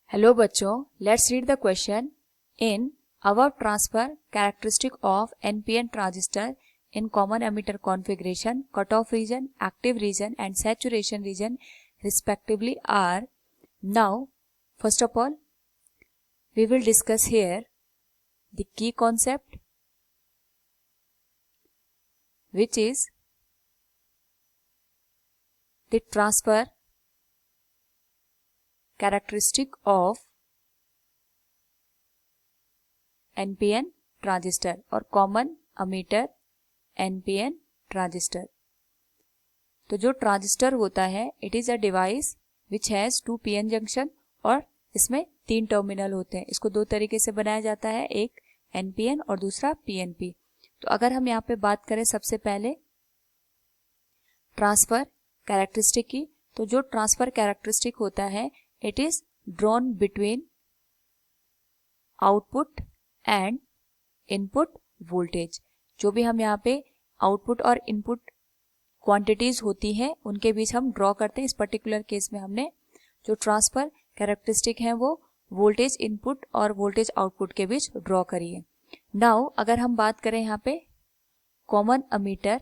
Hello बच्चों, let's read the question. In above transfer characteristic of NPN transistor in common emitter configuration, cutoff region, active region and saturation region respectively are. Now, first of all, we will discuss here the key concept, which is the transfer characteristic of NPN transistor और common ammeter NPN transistor. तो जो transistor होता है, it is a device which has 2 PN junction और इसमें 3 terminal होते हैं. इसको 2 तरीके से बनाया जाता है, एक NPN और दूसरा PNP. तो अगर हम यहाँ पे बात करें सबसे पहले ट्रांसफर कैरेक्टरिस्टिक की, तो जो ट्रांसफर कैरेक्टरिस्टिक होता है, it is drawn between output and input voltage. जो भी हम यहाँ पे आउटपुट और इनपुट क्वांटिटीज होती हैं, उनके बीच हम ड्रॉ करते हैं. इस पर्टिकुलर केस में हमने जो ट्रांसफर कैरेक्टरिस्टिक है वो वोल्टेज इनपुट और वोल्टेज आउटपुट के बीच ड्रॉ करी है. नाउ अगर हम बात करें यहाँ पे कॉमन अमीटर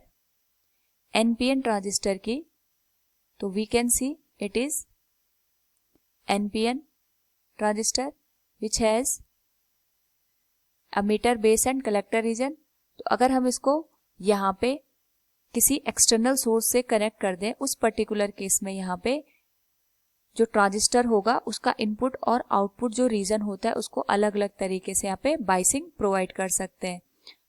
NPN ट्रांजिस्टर की, तो we can see it is NPN transistor which has emitter base and collector region. तो अगर हम इसको यहाँ पे किसी एक्सटर्नल सोर्स से कनेक्ट कर दें, उस पर्टिकुलर केस में यहाँ पे जो ट्रांजिस्टर होगा उसका इनपुट और आउटपुट जो रीजन होता है उसको अलग अलग तरीके से यहाँ पे बाइसिंग प्रोवाइड कर सकते हैं.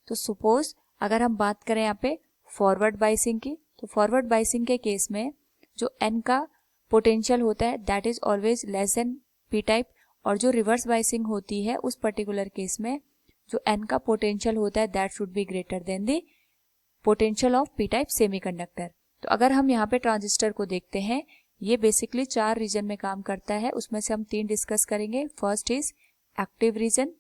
तो सपोज अगर हम बात करें यहाँ पे फॉरवर्ड बाइसिंग की, तो फॉरवर्ड बाइसिंग के केस में जो N का पोटेंशियल होता है that is always less than P type, और जो रिवर्स बाइसिंग होती है उस पर्टिकुलर केस में जो N का पोटेंशियल होता है that should be greater than the potential of P type semiconductor. तो अगर हम यहाँ पे ट्रांजिस्टर को देखते हैं, ये बेसिकली 4 रीजन में काम करता है. उसमें से हम 3 डिस्कस करेंगे. First is active reason.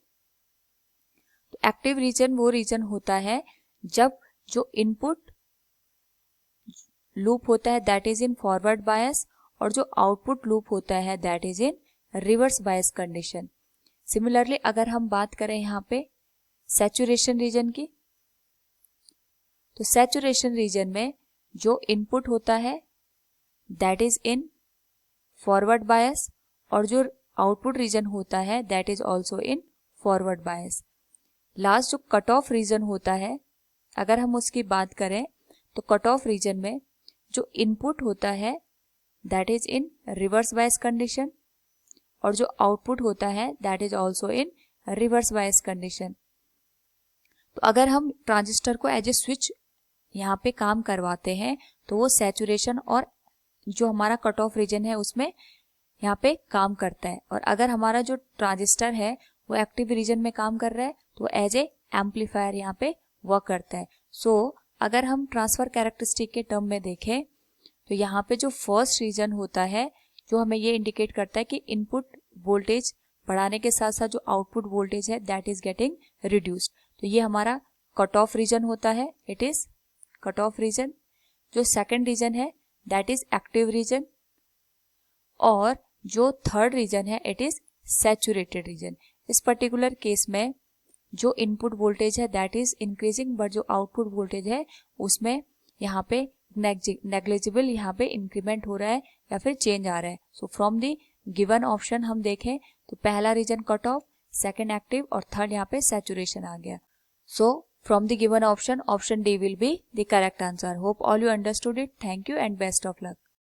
तो एक्टिव रीजन वो रीजन होता है जब जो इनपुट लूप होता है that is in forward bias और जो आउटपुट लूप होता है that is in reverse bias condition. Similarly अगर हम बात करें यहाँ पे सैचुरेशन रीजन की, तो सैचुरेशन रीजन में जो इनपुट होता है that is in forward bias और जो आउटपुट रीजन होता है that is also in forward bias. Last जो कट ऑफ रीजन होता है, अगर हम उसकी बात करें तो कट ऑफ रीजन में जो इनपुट होता है that is in reverse bias condition और जो आउटपुट होता है that is also in reverse bias condition. तो अगर हम ट्रांजिस्टर को एज ए स्विच यहाँ पे काम करवाते हैं तो वो सैचुरेशन और जो हमारा कट ऑफ रीजन है उसमें यहाँ पे काम करता है. और अगर हमारा जो ट्रांजिस्टर है वो एक्टिव रीजन में काम कर रहा है तो एज ए एम्पलीफायर यहाँ पे वर्क करता है. सो अगर हम ट्रांसफर कैरेक्टरिस्टिक के टर्म में देखें तो यहाँ पे जो फर्स्ट रीजन होता है जो हमें ये इंडिकेट करता है कि इनपुट वोल्टेज बढ़ाने के साथ साथ जो आउटपुट वोल्टेज है दैट इज गेटिंग रिड्यूस्ड. तो ये हमारा कट ऑफ रीजन होता है, it is cut off region. जो सेकंड रीजन है दैट इज एक्टिव रीजन और जो थर्ड रीजन है इट इज सैचुरेटेड रीजन. इस पर्टिकुलर केस में जो इनपुट वोल्टेज है दैट इज इंक्रीजिंग बट जो आउटपुट वोल्टेज है उसमें यहाँ पे नेग्लिजिबल यहाँ पे इंक्रीमेंट हो रहा है या फिर चेंज आ रहा है. So from the given option हम देखें तो पहला region cut off, second active और थर्ड यहाँ पे सैचुरेशन आ गया. So from the given option D will be the correct answer. Hope all you understood it. Thank you and best of luck.